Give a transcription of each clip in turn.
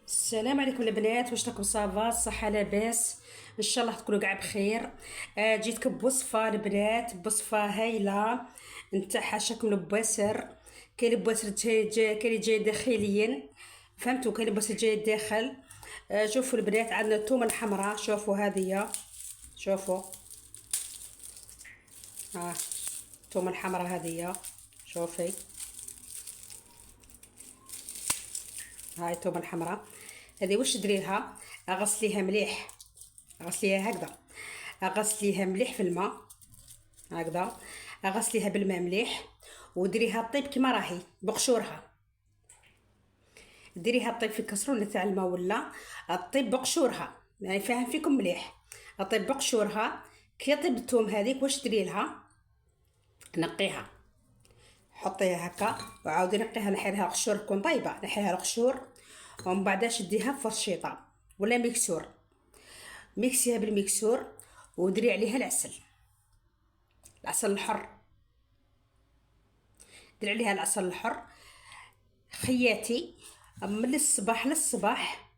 السلام عليكم البنات، واش راكم؟ صافا الصحه لاباس؟ ان شاء الله تكونوا كاع بخير. جيتكم بوصفه البنات، بوصفه هايله نتاع شكل بواسر. كاين بواسر كاين اللي جاي داخليا، فهمتوا؟ كاين بواسر جاي داخل. شوفوا البنات، عندنا الثوم الحمراء، شوفوا هذه، شوفوا ها الثوم الحمراء هذه، شوفي هاي الثوم الحمراء هذه. واش ديريها؟ غسليها مليح، غسليها هكذا، غسليها مليح في الماء هكذا، غسليها بالماء مليح وديريها طيب كيما راهي بقشورها. ديريها طيب في كسرونه تاع الماء ولا طيب بقشورها، يعني فاهم فيكم مليح. طيب بقشورها كي طيب الثوم هذيك واش ديري لها؟ نقيها، حطيها هكا وعاودي نقيها، نحيلها قشور تكون طيبه، نحيلها القشور ومن بعد شديها فرشيطه ولا ميكسور، ميكسيها بالميكسور وديري عليها العسل، العسل الحر، ديري عليها العسل الحر. خياتي من الصباح للصباح،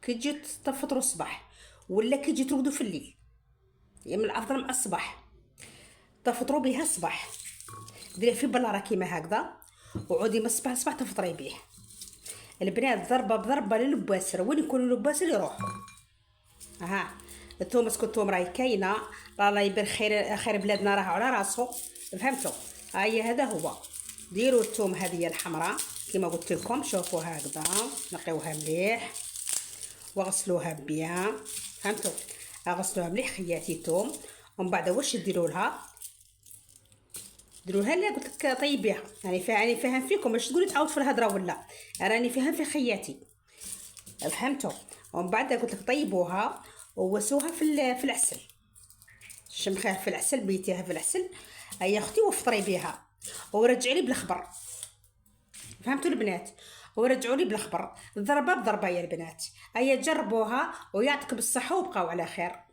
كي تجي تفطروا الصباح ولا كي تجي ترقدوا في الليل، يعني من الافضل مع الصباح تفطروا بها الصباح. ديري في بلاره كيما هكذا وعودي من الصباح الصباح تفطري به. البنات ضربه بضربه للبواسر، وين يكونوا البواسر يروحوا. ها الثوم، اسكو الثوم راهي كاينه، الله يبارك خير بلادنا راه على راسو، فهمتوا؟ هاي هذا هو. ديروا الثوم هذه الحمراء كما قلت لكم، شوفوا هكذا، نقيوها مليح وغسلوها بيان، فهمتوا؟ غسلوها مليح خياتي الثوم. ومن بعد واش ديروا لها؟ ديروا لها اللي قلت لك طيبيها، يعني فاهم فيكم، باش تقولي تعاود في الهضره ولا، راني فاهم في خياتي، فهمتوا؟ ومن بعد قلت لك طيبوها ووسوها في العسل، شمخيها في العسل، بيتيها في العسل، هيا اختي وفطري بها ورجعي لي بالخبر، فهمتوا البنات؟ ورجعوا لي بالخبر، ضربه بضربه يا البنات. هيا جربوها ويعطيكم بالصحه وبقاو على خير.